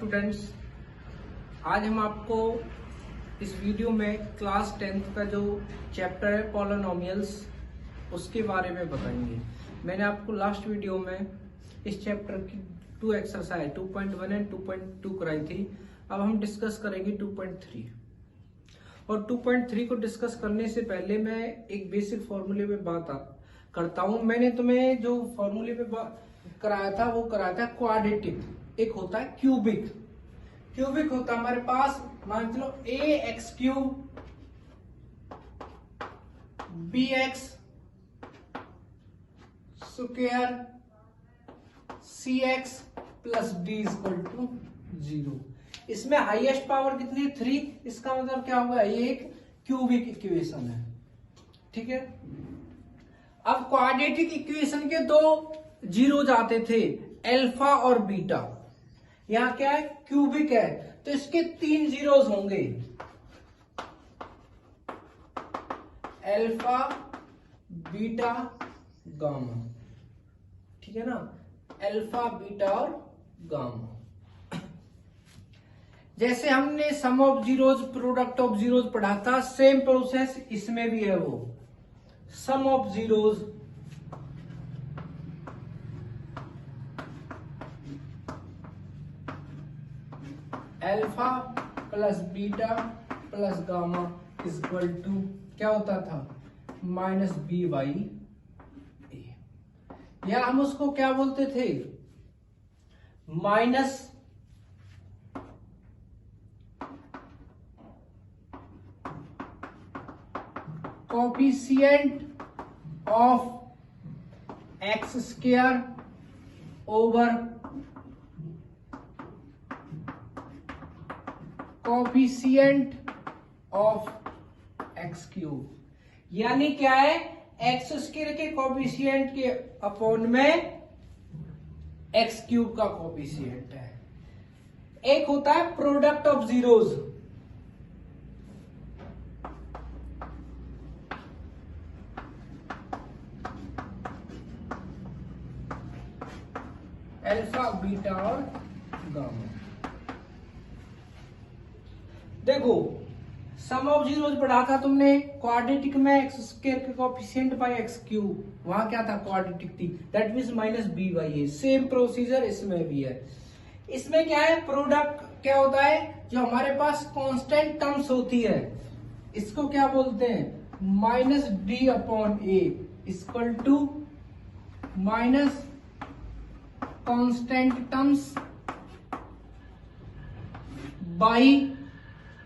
Students, आज हम आपको इस वीडियो में क्लास 10th का जो चैप्टर है पॉलिनोमियल्स उसके बारे में बताएंगे। मैंने आपको लास्ट वीडियो में इस चैप्टर की 2 एक्सरसाइज 2.1 एंड 2.2 कराई थी। अब हम डिस्कस करेंगे 2.3 और 2.3 को डिस्कस करने से पहले मैं एक बेसिक फॉर्मूले पे बात करता हूं। मैंने तुम्हें जो फॉर्मूले पे कराया था वो कराया था क्वाड्रेटिक। एक होता है क्यूबिक होता है हमारे पास, मान चलो a x cube b x square c x plus d equal to 0। इसमें हाईएस्ट पावर कितनी है? 3। इसका मतलब क्या होगा? ये एक क्यूबिक इक्वेशन है, ठीक है। अब क्वाड्रेटिक इक्वेशन के 2 जीरोज आते थे, अल्फा और बीटा। यहां क्या है? क्यूबिक है तो इसके 3 जीरोज होंगे, अल्फा बीटा गामा, ठीक है ना। अल्फा बीटा और गामा। जैसे हमने sum of zeros product of zeros पढ़ा था, सेम प्रोसेस इसमें भी है। वो sum of zeros alpha plus beta plus gamma equal to क्या होता था? माइनस बी बाई ए, या हम उसको क्या बोलते थे? Minus coefficient of x square over coefficient of x cube. यानी क्या है? एक्स स्क्वायर के कोफिशिएंट के अपॉन में एक्स क्यूब का कोफिशिएंट है। एक होता है product of zeros, alpha beta और गामा। देखो सम ऑफ जीरोज पढ़ा था तुमने क्वाड्रेटिक में, एक्स स्क्वायर के कोफिशिएंट बाय एक्स क्यूब। वहां क्या था? क्वाड्रेटिक थी, that means minus b by a. Same procedure इसमें भी है। इसमें क्या है? प्रोडक्ट क्या होता है? जो हमारे पास कांस्टेंट टर्म्स होती है, इसको क्या बोलते हैं? Minus d upon a equal to minus constant terms by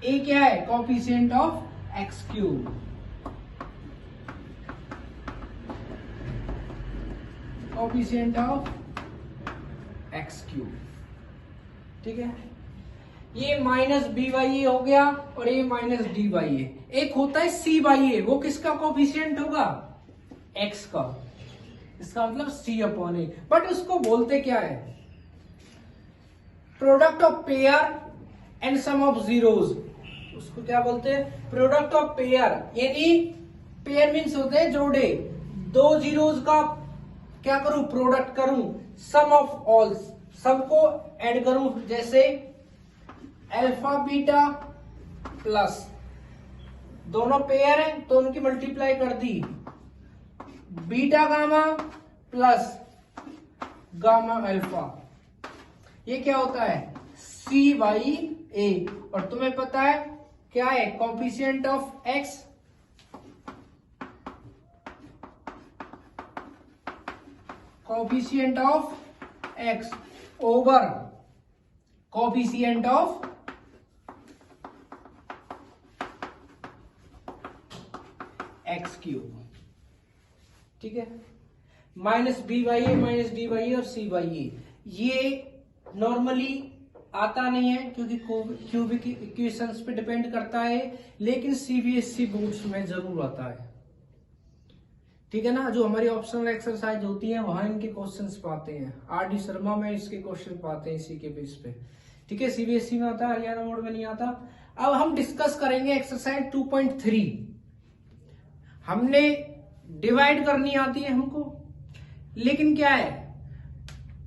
a. क्या है? Coefficient of x cube. Coefficient of x cube, ठीक है। ये माइनस बी बाई ए हो गया और ये माइनस डी बाई ए। एक होता है सी बाई ए, वो किसका कोफिशिएंट होगा? एक्स का। इसका मतलब सी अपॉन ए, बट उसको बोलते क्या है? Product of pair and sum of zeros. उसको क्या बोलते हैं? Product of pair. यानी पेयर मीन्स होते हैं जोड़े। 2 जीरोज का क्या करूं? प्रोडक्ट करूं। सम ऑफ ऑल, सबको ऐड करूं। जैसे अल्फा बीटा प्लस, दोनों पेयर हैं तो उनकी मल्टीप्लाई कर दी, beta gamma plus gamma alpha. ये क्या होता है? C by a. और तुम्हें पता है क्या है? Coefficient of x coefficient of x over coefficient of x cube, ठीक है। Minus b by a, minus d by a और सी बाई ए। ये नॉर्मली आता नहीं है क्योंकि क्यूबिक इक्वेशंस पे डिपेंड करता है, लेकिन सीबीएसई बोर्ड्स में जरूर आता है, ठीक है ना। जो हमारी ऑप्शनल एक्सरसाइज होती है वहां इनके क्वेश्चंस पाते हैं। आर.डी. शर्मा में इसके क्वेश्चन पाते हैं इसी के बेस पे, ठीक है। सीबीएसई में आता है, हरियाणा बोर्ड में नहीं आता। अब हम डिस्कस करेंगे एक्सरसाइज 2.3। हमने डिवाइड करनी आती है हमको, लेकिन क्या है?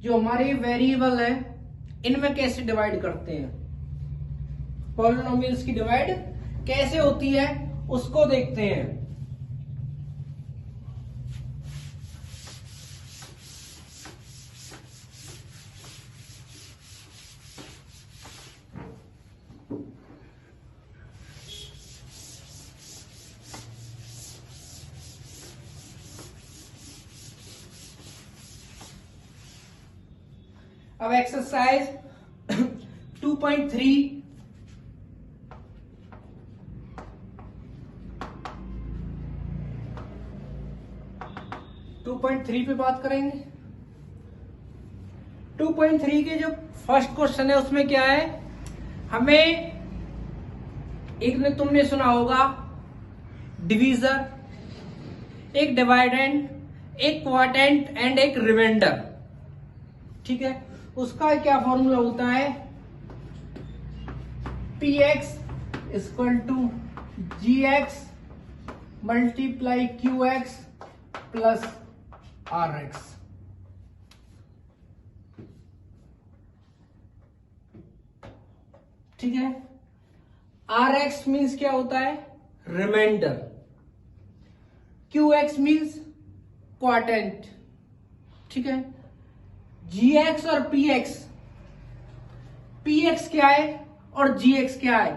जो हमारे वेरिएबल है इनमें कैसे डिवाइड करते हैं, पॉलिनोमियल्स की डिवाइड कैसे होती है उसको देखते हैं। अब एक्सरसाइज 2.3 2.3 पे बात करेंगे। 2.3 के जो फर्स्ट क्वेश्चन है उसमें क्या है, हमें एक ने तुमने सुना होगा डिवीजर, एक डिवाइडेंड, एक क्वाड्रेंट एंड एक रिमाइंडर, ठीक है। उसका क्या फॉर्मूला होता है, px equal to gx multiply qx plus rx। ठीक है, rx मीन्स क्या होता है, रिमाइंडर, qx मीन्स क्वाड्रेंट, ठीक है। gx और px क्या है और gx क्या है,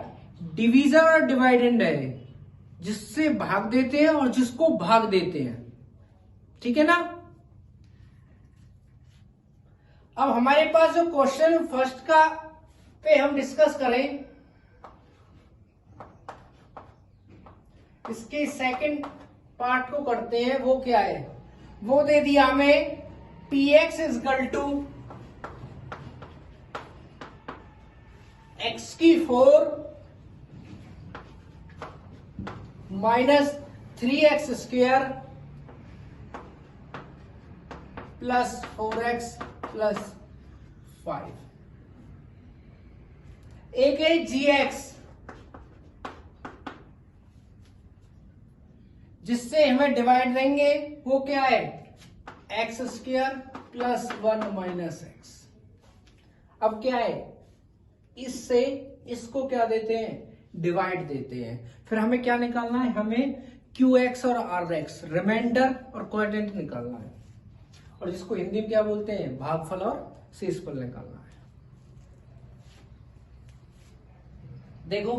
डिवीजर और डिवाइडेंड है, जिससे भाग देते हैं और जिसको भाग देते हैं, ठीक है ना। अब हमारे पास जो क्वेश्चन फर्स्ट का पे हम डिस्कस करें, इसके सेकंड पार्ट को करते हैं। वो क्या है, वो दे दिया हमें px इक्वल टू x की 4 minus 3x square plus 4x plus 5। एक है gx, जिससे हमें डिवाइड देंगे, वो क्या है, x square plus 1 minus x. अब क्या है, इससे इसको क्या देते हैं, डिवाइड देते हैं। फिर हमें क्या निकालना है, हमें QX और RX रिमाइंडर और क्वाड्रेंट निकालना है, और जिसको हिंदी में क्या बोलते हैं, भागफल और शेषफल निकालना है। देखो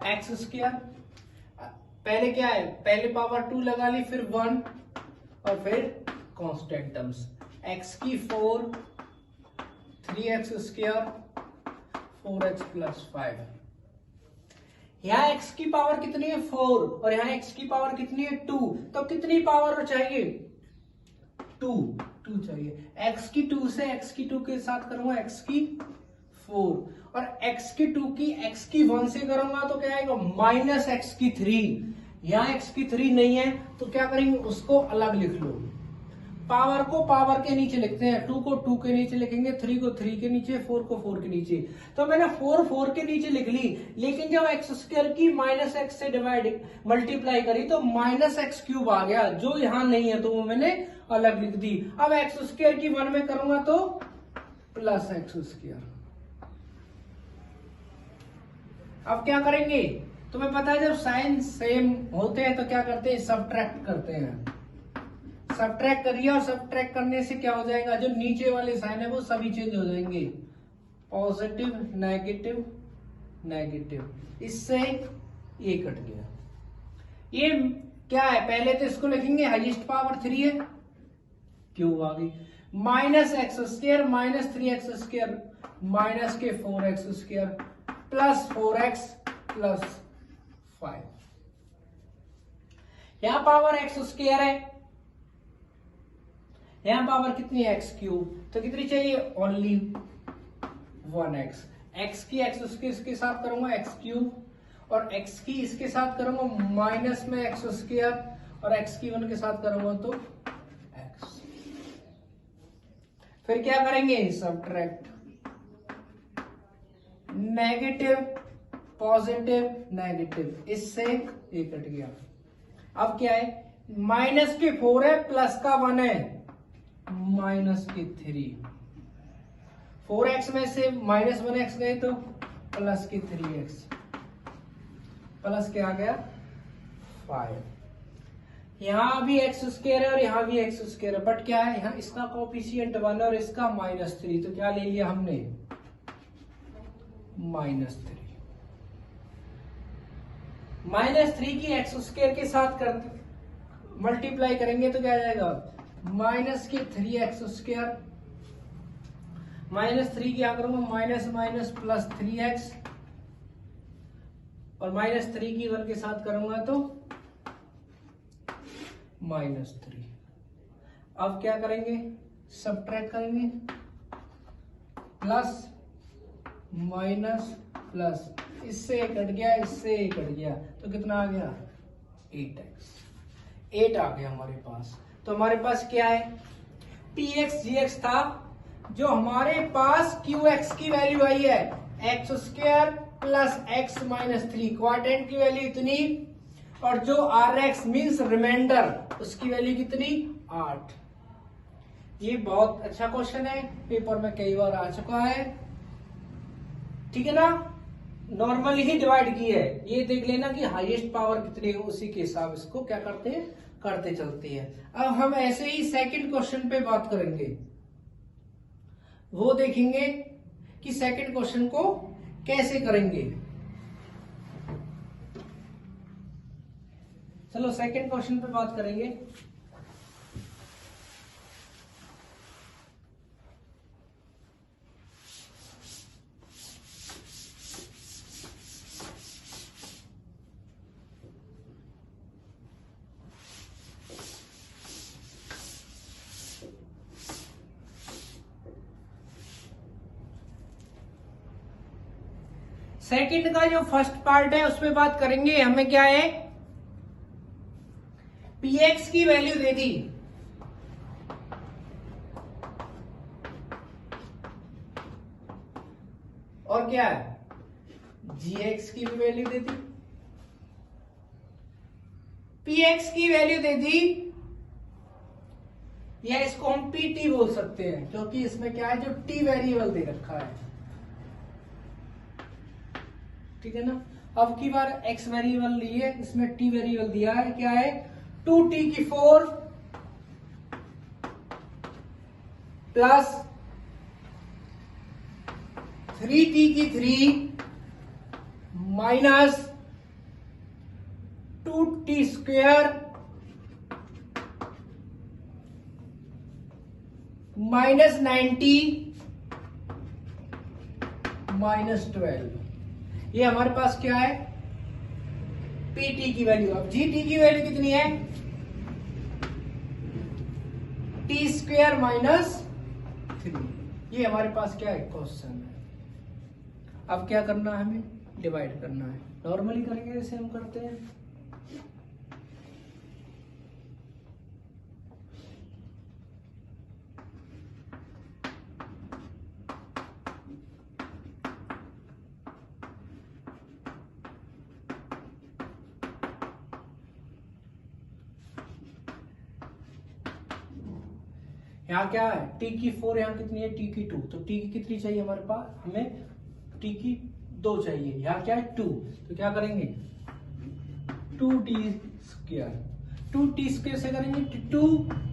एक्स स्क्वायर, पहले क्या है, पहले पावर 2 लगा ली, फिर 1 और फिर कांस्टेंट टर्म्स, एक्स की 4 3x स्क्वायर 4x प्लस 5। यहाँ x की पावर कितनी है, 4, और यहाँ x की पावर कितनी है, 2, तो कितनी पावर चाहिए, 2 चाहिए। x की 2 से x की 2 के साथ करूंगा x की 4, और x की 2 की x की 1 से करूंगा तो क्या आएगा, माइनस x की 3। यहाँ x की 3 नहीं है तो क्या करेंगे, उसको अलग लिख लो। पावर को पावर के नीचे लिखते हैं, 2 को 2 के नीचे लिखेंगे, 3 को 3 के नीचे, 4 को 4 के नीचे। तो मैंने 4 के नीचे लिख ली, लेकिन जब एक्स स्क्वायर की माइनस एक्स से डिवाइड मल्टीप्लाई करी तो माइनस एक्स क्यूब आ गया, जो यहां नहीं है तो वो मैंने अलग लिख दी। अब एक्स स्क्वायर की 1 में करूंगा तो प्लस एक्स स्क्वायर। अब क्या करेंगे, तुम्हें पता है जब साइन सेम होते हैं तो क्या करते हैं, सबट्रैक्ट करते हैं। सबट्रैक्ट करिए, और सबट्रैक्ट करने से क्या हो जाएगा, जो नीचे वाले साइन है वो सभी चेंज हो जाएंगे, पॉजिटिव नेगेटिव नेगेटिव, इससे ये कट गया। ये क्या है, पहले तो इसको लिखेंगे, हाईएस्ट पावर 3 है, क्यूब आ गई, minus x square minus 3x square minus के 4x square plus 4x plus 5। यहां पावर एक्स स्क्वायर है, यहां पावर कितनी है, एक्स क्यूब, तो कितनी चाहिए, ओनली 1x। एक्स की एक्स इसके साथ करूंगा एक्स क्यूब, और एक्स की इसके साथ करूंगा माइनस में एक्स स्क्वायर, और एक्स की 1 के साथ करूंगा तो एक्स। फिर क्या करेंगे, सबट्रैक्ट, नेगेटिव पॉजिटिव नेगेटिव, इससे ये कट गया। अब क्या है, माइनस के 4 है, प्लस का 1 है, माइनस के 3। 4x में से माइनस 1x गए तो प्लस के 3x, प्लस क्या आ गया 5। यहां भी एक्स स्क्वायर है और यहां भी एक्स स्क्वायर है, बट क्या है यहाँ इसका कोफिशिएंट 1 और इसका -3, तो क्या ले लिया हमने -3। -3 की एक्स स्क्वायर के साथ करते मल्टीप्लाई करेंगे तो क्या आ जाएगा माइनस के 3x स्क्वायर, -3 क्या करूंगा माइनस माइनस प्लस 3x, और -3 की 1 के साथ करूंगा तो -3। अब क्या करेंगे सबट्रैक्ट करेंगे, प्लस माइनस प्लस, इससे एक कट गया, इससे एक कट गया, तो कितना आ गया 8x, 8 आ गया हमारे पास। तो हमारे पास क्या है px gx था, जो हमारे पास qx की वैल्यू आई है x square plus x minus 3, quadrant की वैल्यू इतनी, और जो rx मीन्स रिमाइंडर उसकी वैल्यू कितनी 8। ये बहुत अच्छा क्वेश्चन है, पेपर में कई बार आ चुका है, ठीक है ना। नॉर्मली ही डिवाइड की है, ये देख लेना कि हाईएस्ट पावर कितनी है, उसी के हिसाब इसको क्या करते हैं करते चलते हैं। अब हम ऐसे ही सेकंड क्वेश्चन पे बात करेंगे, वो देखेंगे कि सेकंड क्वेश्चन को कैसे करेंगे। चलो सेकंड क्वेश्चन पे बात करेंगे। सेकंड का जो फर्स्ट पार्ट है उसमें बात करेंगे। हमें क्या है px की वैल्यू दे दी, और क्या है gx की भी वैल्यू दे दी, px की वैल्यू दे दी, या इसको हम pt बोल सकते हैं, क्योंकि इसमें क्या है जो t वेरिएबल दे रखा है, ठीक है ना। अब की बार x वेरिएबल लिए, इसमें t वेरिएबल दिया है, क्या है 2t की 4 प्लस 3t की 3 minus 2t square minus 90 minus 12। ये हमारे पास क्या है pt की वैल्यू। अब gt की वैल्यू कितनी है t स्क्वायर माइनस 3। ये हमारे पास क्या है क्वेश्चन है। अब क्या करना है हमें डिवाइड करना है, नॉर्मली करेंगे जैसे हम करते हैं। यहाँ क्या है t की 4, यहाँ कितनी है t की 2, तो t की कितनी चाहिए हमारे पास, हमें t की 2 चाहिए। यहाँ क्या है 2, तो क्या करेंगे 2t स्क्वायर, 2t स्क्वायर से करेंगे 2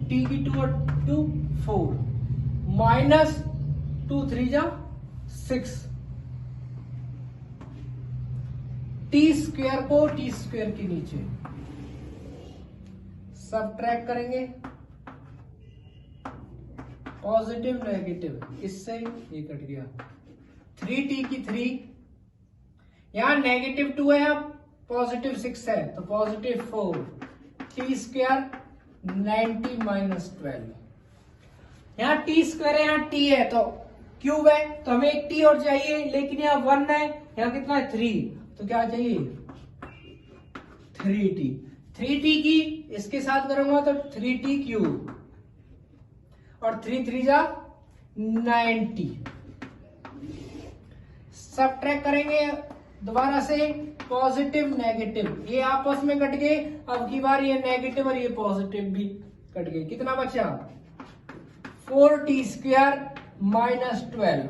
t की 2 और 2 4 माइनस 2 3 जा 6, t स्क्वायर को t स्क्वायर के नीचे सबट्रैक्ट करेंगे, पॉजिटिव नेगेटिव, इससे ये कट गया 3t की 3, यहां नेगेटिव 2 है, यहाँ पॉजिटिव 6 है, तो पॉजिटिव 4 t स्क्वायर 90 माइनस 12। यहाँ t स्क्वायर है, यहाँ t है तो क्यूब है, तो हमें एक t और चाहिए, लेकिन यहाँ 1 है, यहाँ कितना है 3, तो क्या चाहिए 3t। 3t की इसके साथ करूंगा तो 3t क्यूब, और 3 3 जा 90, सबट्रैक्ट करेंगे दोबारा से पॉजिटिव नेगेटिव, ये आपस में कट गए। अब की बार ये नेगेटिव और ये पॉजिटिव भी कट गए। कितना बचा? 4t² minus 12।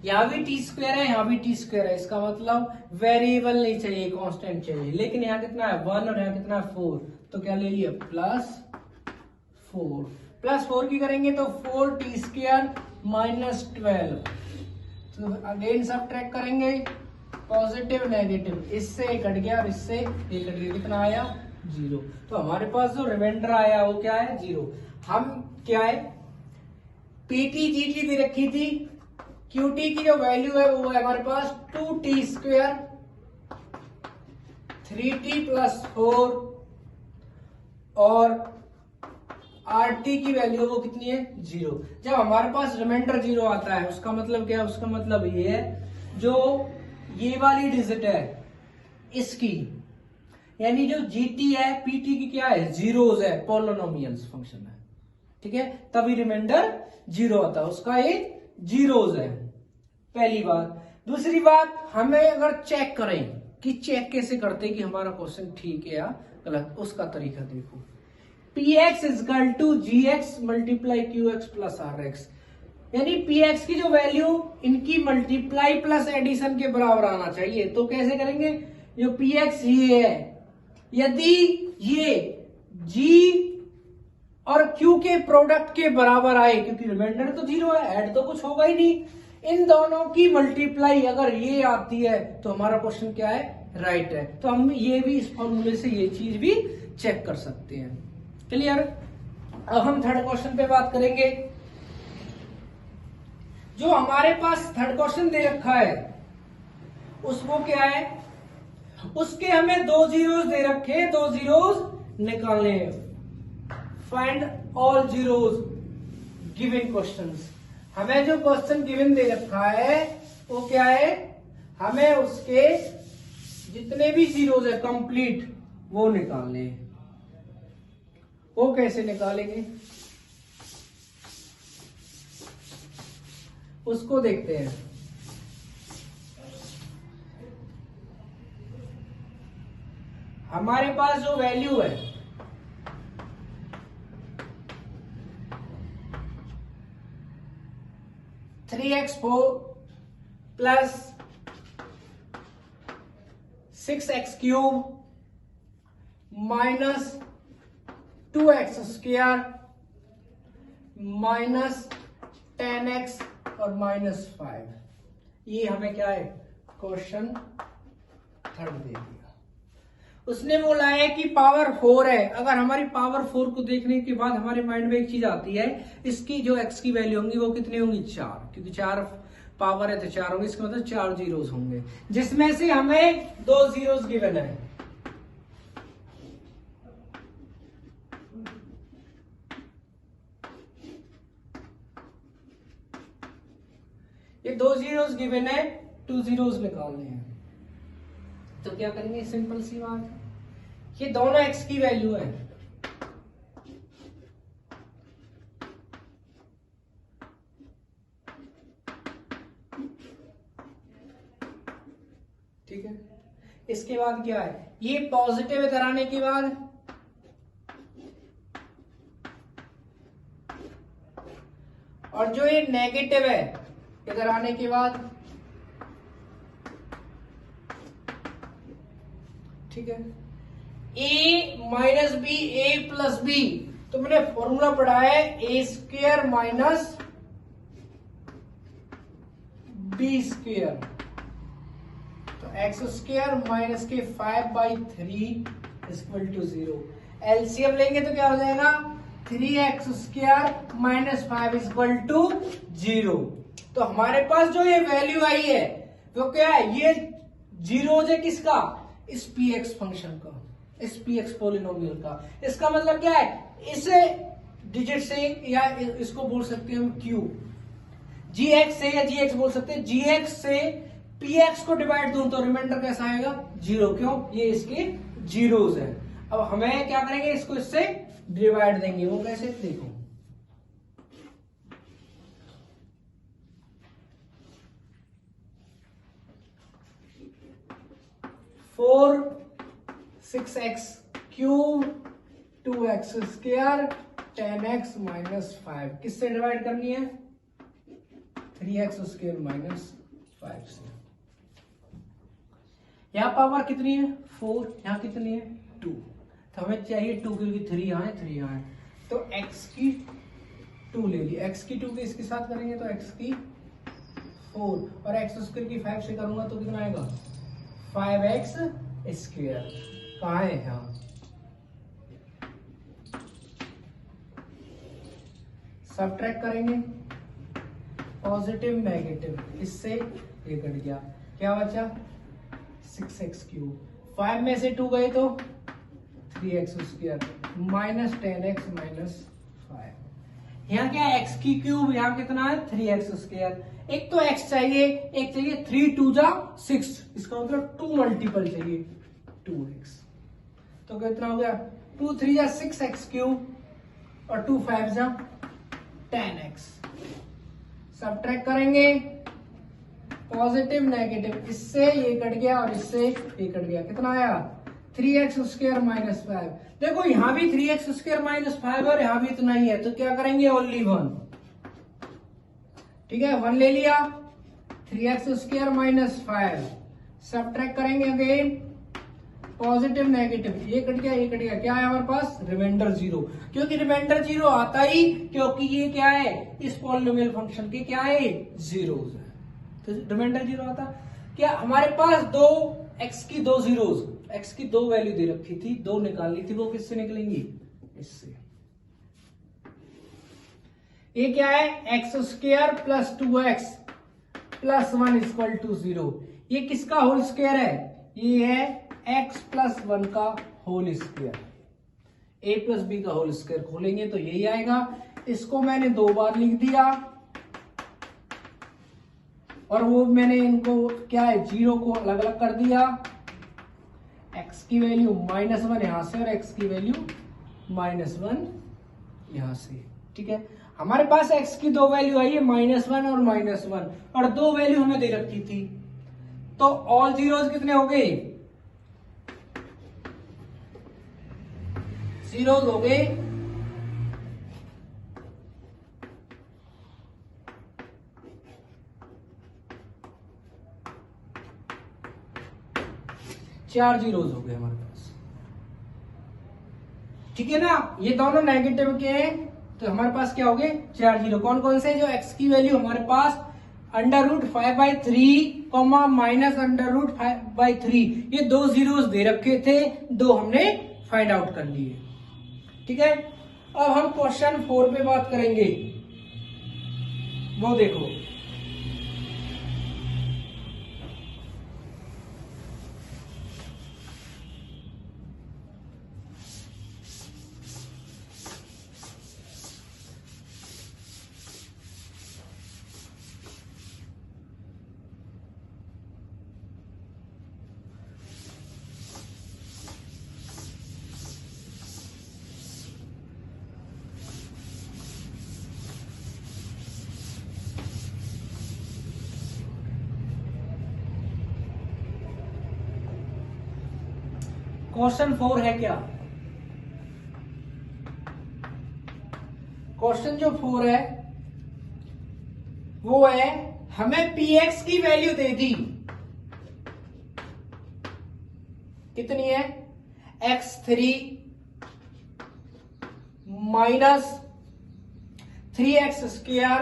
यहां भी t² है, यहां भी t² है। इसका मतलब वेरिएबल नहीं चाहिए, कांस्टेंट चाहिए। लेकिन यहाँ कितना है? 1 और यहाँ कितना है? 4। तो क्या ले लिया? +4। +4 की करेंगे तो 4t² माइनस 12। तो अगेन सब ट्रैक करेंगे, पॉजिटिव नेगेटिव, इससे कट गया और इससे ये कट गया। कितना आया? 0। तो हमारे पास जो रिमाइंडर आया वो क्या है? 0। हम क्या है? पीटी जीटी भी रखी थी, क्यूटी की जो वैल्यू है वो है हमारे पास 2t², 3t+4 और आरटी की वैल्यू वो कितनी है? 0। जब हमारे पास रिमाइंडर 0 आता है उसका मतलब क्या है? उसका मतलब ये है जो ये वाली डिजिट है इसकी, यानी जो जीटी है पीटी की क्या है? जीरोज है, पॉलिनोमियल्स फंक्शन है। ठीक है, तभी रिमाइंडर 0 आता है, उसका ये जीरोज है। पहली बात। दूसरी बात, हमें अगर चेक करें कि चेक कैसे करते कि हमारा क्वेश्चन ठीक है या गलत, उसका तरीका देखो। px equal to gx multiply qx plus rx, यानी px की जो वैल्यू इनकी मल्टीप्लाई प्लस एडिशन के बराबर आना चाहिए। तो कैसे करेंगे? जो px ये है, यदि ये g और q के प्रोडक्ट के बराबर आए, क्योंकि रिमाइंडर तो 0 है, ऐड तो कुछ होगा ही नहीं, इन दोनों की मल्टीप्लाई अगर ये आती है तो हमारा क्वेश्चन क्या है? राइट है। तो हम ये भी इस फॉर्मूले से ये चीज भी चेक कर सकते हैं। क्लियर? अब हम थर्ड क्वेश्चन पे बात करेंगे। जो हमारे पास थर्ड क्वेश्चन दे रखा है उसको क्या है? उसके हमें 2 जीरोस दे रखे, 2 जीरोस निकालने हैं। Find all zeros given questions. हमें जो क्वेश्चन गिवन दे रखा है वो क्या है? हमें उसके जितने भी जीरोस है कंप्लीट वो निकालने हैं। वो कैसे निकालेंगे उसको देखते हैं। हमारे पास जो वैल्यू है 3x4 plus 6x³ minus 2x² minus 10x और -5, ये हमें क्या है? क्वेश्चन थर्ड दे दिया। उसने बोला है कि पावर 4 है। अगर हमारी पावर 4 को देखने के बाद हमारे माइंड में एक चीज आती है, इसकी जो x की वैल्यू होंगी वो कितनी होंगी? 4, क्योंकि 4 पावर है तो 4 होंगे, इसका मतलब 4 जीरोस होंगे, जिसमें से हमें 2 जीरोस गिवन है। ये 2 जीरोस गिवन है, 2 जीरोस निकालने हैं। तो क्या करेंगे? सिंपल सी बात, ये दोनों x की वैल्यू है, ठीक है। इसके बाद क्या है? ये पॉजिटिव इधर आने के बाद और जो ये नेगेटिव है इधर आने के बाद, ठीक है। a minus b, a plus b, तो मैंने फॉर्मूला पढ़ा है a² माइनस b², तो x² माइनस के 5/3 इक्वल टू 0। एलसीएम लेंगे तो क्या हो जाएगा? 3x² minus 5 equal to 0। तो हमारे पास जो ये वैल्यू आई है वो क्या है? ये जीरो है किसका? इस px फंक्शन का, इस px पॉलिनोमियल का। इसका मतलब क्या है? इस डिजिट से, या इसको बोल सकते हैं हम q, gx से, या gx बोल सकते हैं, gx से px को डिवाइड दूं तो रिमाइंडर कैसा आएगा? 0। क्यों? ये इसके जीरोस है। अब हमें क्या करेंगे? इसको इससे डिवाइड देंगे। वो कैसे? देखो, 4 6x cube 2x square 10x minus 5 किससे डिवाइड करनी है? 3x स्क्वायर माइनस 5 से। यहाँ पावर कितनी है? 4, यहाँ कितनी है? 2। तो हमें चाहिए 2 क्योंकि 3 यहाँ है 3 यहाँ है, तो x की 2 ले ली। x की 2 के इसके साथ करेंगे तो x की 4 और x स्क्वायर की 5 से करूंगा तो कितना आएगा? 5x square. कहाँ है? यहाँ। सबट्रैक्ट करेंगे पॉजिटिव नेगेटिव, इससे ये कट गया, क्या बचा? 6x cube. 5 में से 2 गए तो 3x square minus 10x minus 5। यहाँ क्या है? x की क्यूब, यहाँ कितना है? 3x square. एक तो x चाहिए, एक चाहिए 3 2 जा 6, इसका मतलब 2 मल्टीपल चाहिए 2x। तो कितना हो गया? 2 3 जा 6x क्यूब और 2 5 जा 10x। सबट्रैक्ट करेंगे पॉजिटिव नेगेटिव, इससे ये कट गया और इससे ये कट गया, कितना आया? 3x square minus 5। देखो यहां भी 3x स्क्वायर माइनस 5 और यहां भी इतना ही है, तो क्या करेंगे? ओनली 1। ठीक है, 1 ले लिया। 3x स्क्वायर माइनस 5 सबट्रैक्ट करेंगे अगेन पॉजिटिव नेगेटिव, ये कट गया ये कट गया, क्या है हमारे पास? रिमाइंडर 0। क्योंकि रिमाइंडर 0 आता ही क्योंकि ये क्या है? इस पॉलिनोमियल फंक्शन के क्या है? जीरोस है, तो रिमाइंडर 0 आता। क्या हमारे पास दो x की 2 जीरोस, x की 2 वैल्यू दे रखी थी, 2 निकालनी थी, वो किससे निकलेंगी? इससे। ये क्या है? x square plus 2x plus 1 equal to 0। ये किसका होल स्क्वायर है? ये है x प्लस 1 का whole square. a plus b का होल स्क्वायर खोलेंगे तो यही आएगा। इसको मैंने 2 बार लिख दिया और वो मैंने इनको क्या है? 0 को अलग अलग कर दिया। x की वैल्यू -1 यहां से और x की वैल्यू -1 यहां से। ठीक है, हमारे पास x की 2 वैल्यू आई है, -1 और -1, और 2 वैल्यू हमें दे रखी थी, तो ऑल जीरोस कितने हो गए? जीरोस हो गए 4 जीरोस हो गए हमारे पास। ठीक है ना, ये दोनों नेगेटिव के हैं, तो हमारे पास क्या हो गए? 4 जीरो। कौन कौन से? जो x की वैल्यू हमारे पास √5/3 माइनस √5/3, ये 2 जीरोस दे रखे थे, 2 हमने फाइंड आउट कर लिए। ठीक है, अब हम क्वेश्चन 4 पे बात करेंगे। वो देखो, क्वेश्चन 4 है क्या? क्वेश्चन जो 4 है वो है, हमें px की वैल्यू दे दी, कितनी है? x3 minus 3x square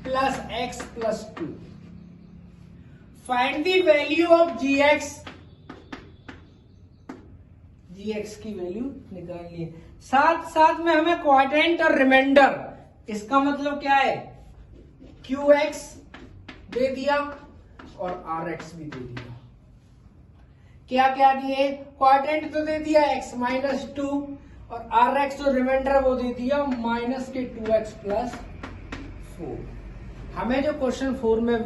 plus x plus 2। Find the value of gx। gx की वैल्यू निकालनी है, साथ साथ में हमें क्वाड्रेंट और रिमाइंडर, इसका मतलब क्या है? qx दे दिया और rx भी दे दिया। क्या क्या दिए? क्वाड्रेंट तो दे दिया x माइनस 2 और rx जो रिमाइंडर वो दे दिया माइनस के 2x प्लस 4। हमें जो क्वेश्चन 4 में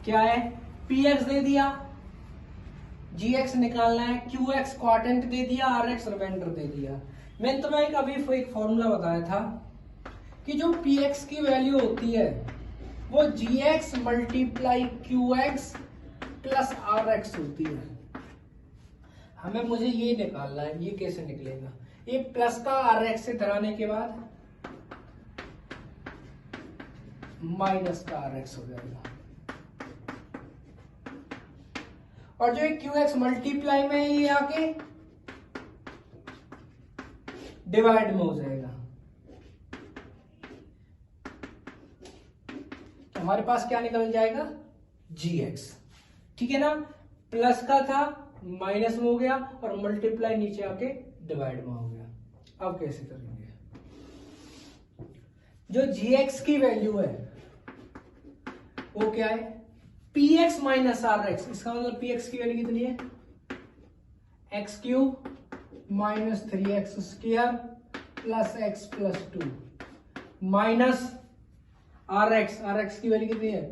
क्या है? px दे दिया, gx निकालना है, qx क्वाड्रेंट दे दिया, rx रिमाइंडर दे दिया। मैंने तुम्हें एक फॉर्मूला बताया था कि जो px की वैल्यू होती है वो gx multiply qx plus r x होती है। हमें मुझे ये निकालना है, ये कैसे निकलेगा? ये प्लस का आर एक्स से धराने के बाद माइनस का आर एक्स हो जाएगा, और जो क्यू एक्स मल्टीप्लाई में है ये आके डिवाइड में हो जाएगा। तो हमारे पास क्या निकल जाएगा? जी एक्स। ठीक है ना, प्लस का था माइनस में हो गया और मल्टीप्लाई नीचे आके डिवाइड में हो गया। अब कैसे करेंगे? जो जी एक्स की वैल्यू है वो क्या है? P x minus r x. इसका मतलब पी एक्स की वैल्यू कितनी है? X cube minus 3x square plus x plus 2 minus r x की वैल्यू कितनी है?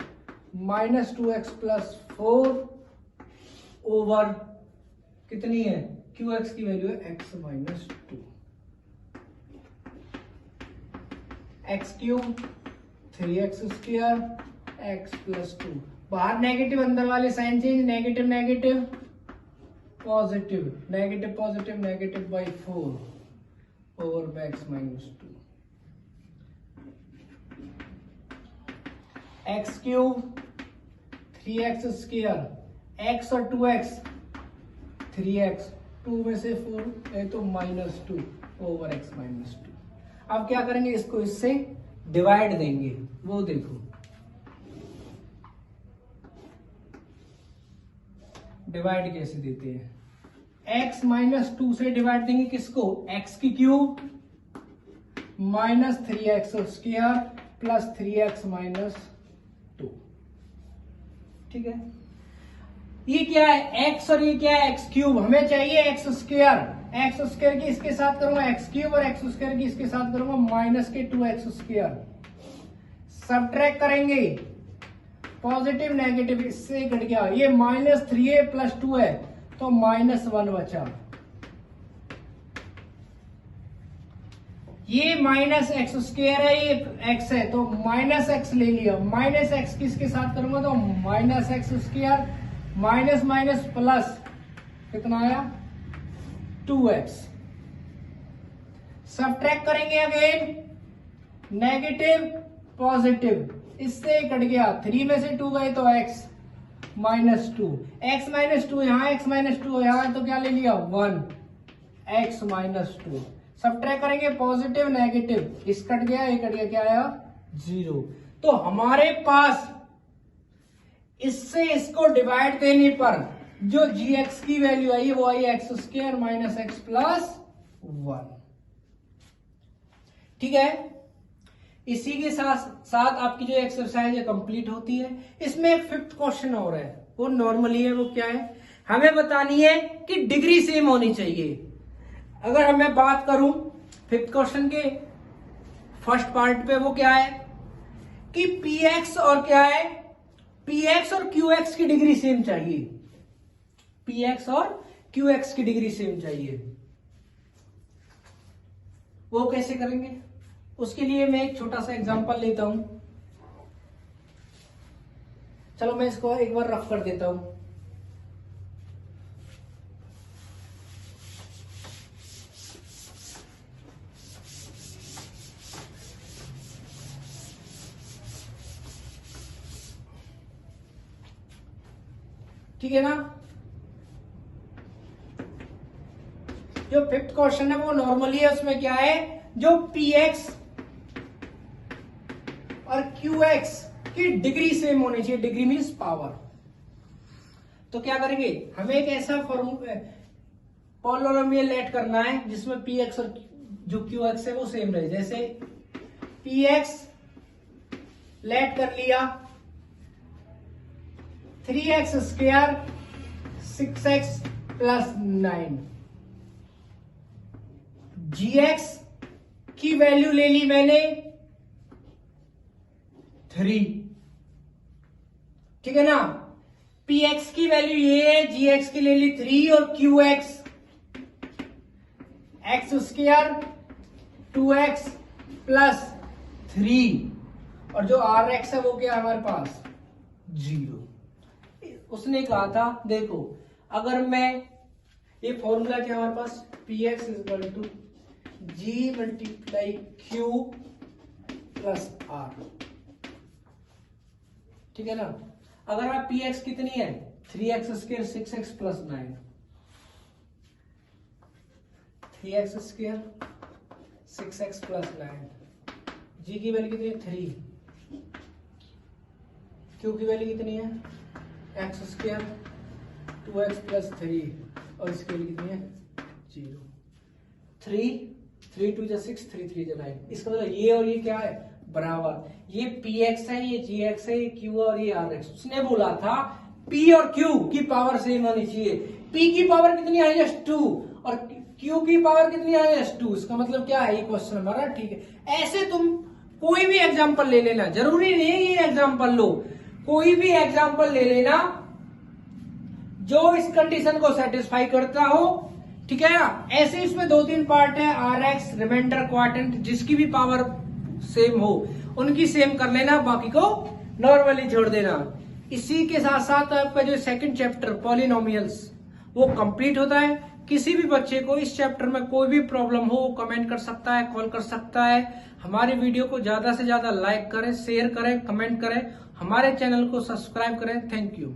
माइनस 2x प्लस 4 ओवर कितनी है? क्यू एक्स की वैल्यू है x minus 2। X cube 3x square x plus 2, बाहर नेगेटिव अंदर वाले sign change, negative negative positive, negative positive negative by 4 over x minus 2। X cube 3x square x और 2x 3x 2 में से 4 है तो माइनस 2 ओवर एक्स माइनस 2। अब क्या करेंगे? इसको इससे डिवाइड देंगे। वो देखो डिवाइड कैसे देते हैं? x माइनस 2 से डिवाइड देंगे किसको? x की cube minus 3x square plus 3x minus 2। ठीक है, ये क्या है? x और ये क्या है? x cube. हमें चाहिए x स्क्वायर। एक्स स्क्वायर की इसके साथ करूंगा एक्स क्यूब और एक्स स्क्वायर की इसके साथ करूंगा माइनस के 2x स्क्वायर। सबट्रैक्ट करेंगे, पॉजिटिव नेगेटिव इससे घट गया, ये माइनस 3a प्लस 2 है तो माइनस 1 बचा। ये माइनस एक्स स्क्वायर है, ये एक्स है तो माइनस एक्स ले लिया। माइनस एक्स किसके साथ करूंगा तो minus x square minus minus plus कितना आया? 2x। सबट्रैक्ट करेंगे अगेन, नेगेटिव पॉजिटिव इससे कट गया, 3 में से 2 गए तो x माइनस 2, एक्स माइनस 2 यहाँ, x माइनस 2 यहाँ तो क्या ले लिया? 1 x माइनस 2। सबट्रैक्ट करेंगे पॉजिटिव नेगेटिव, इस कट गया, ये कट गया, क्या आया? 0। तो हमारे पास इससे इसको डिवाइड देने पर जो जी एक्स की वैल्यू आई वो आई x square minus x plus 1। ठीक है, इसी के साथ साथ आपकी जो एक्सरसाइज है कंप्लीट होती है। इसमें एक 5th क्वेश्चन और है, वो नॉर्मली है। वो क्या है? हमें बतानी है कि डिग्री सेम होनी चाहिए। अगर मैं बात करूं 5th क्वेश्चन के फर्स्ट पार्ट पे, वो क्या है कि पी एक्स और क्या है? पी एक्स और क्यू एक्स की डिग्री सेम चाहिए। पी एक्स और क्यू एक्स की डिग्री सेम चाहिए। वो कैसे करेंगे? उसके लिए मैं एक छोटा सा एग्जांपल लेता हूं। चलो मैं इसको एक बार रफ कर देता हूं। ठीक है ना, जो 5th क्वेश्चन है वो नॉर्मली है। उसमें क्या है? जो पी एक्स और क्यू एक्स की डिग्री सेम होनी चाहिए। Degree means power. तो क्या करेंगे? हमें एक ऐसा पॉलिनोमियल लेट करना है जिसमें पी एक्स और जो क्यू एक्स है वो सेम रहे। जैसे पी एक्स लेट कर लिया 3x स्क्वायर 6x प्लस 9। जी एक्स की वैल्यू ले ली मैंने 3। ठीक है ना, पी एक्स की वैल्यू ये है, जी एक्स की ले ली 3 और Q x x square 2x plus 3 और जो आर एक्स है वो क्या है हमारे पास? 0। उसने कहा था देखो अगर मैं ये फॉर्मूला क्या हमारे पास p x equal to g multiply q plus r, ठीक है ना। अगर आप पी एक्स कितनी है 3x² 6x plus 9, 3x² 6x plus 9, जी की वैल्यू कितनी है 3, क्यू की वैल्यू कितनी है x² 2x प्लस 3 और इसकी वैल्यू कितनी है 0, 3 2 6 3 3 9। इसका मतलब ये और ये क्या है बराबर, ये px है ये gx है ये q और ये rx। उसने बोला था p और q की पावर सेम होनी चाहिए, p की पावर कितनी आई है 2 और q की पावर कितनी आई है 2। इसका मतलब क्या है ये क्वेश्चन हमारा, ठीक है। ऐसे तुम कोई भी एग्जांपल ले लेना, जरूरी नहीं है ये एग्जांपल लो, कोई भी एग्जांपल ले लेना जो इस कंडीशन को सेटिस्फाई करता हो, ठीक है। ऐसे इसमें 2-3 पार्ट है, RX रिमाइंडर क्वाड्रेंट, जिसकी भी पावर सेम हो उनकी सेम कर लेना, बाकी को नॉर्मली छोड़ देना। इसी के साथ साथ आपका जो सेकंड चैप्टर पॉलिनोमियल्स वो कंप्लीट होता है। किसी भी बच्चे को इस चैप्टर में कोई भी प्रॉब्लम हो कमेंट कर सकता है, कॉल कर सकता है। हमारे वीडियो को ज्यादा से ज्यादा लाइक करें, शेयर करें, कमेंट करें, हमारे चैनल को सब्सक्राइब करें। Thank you.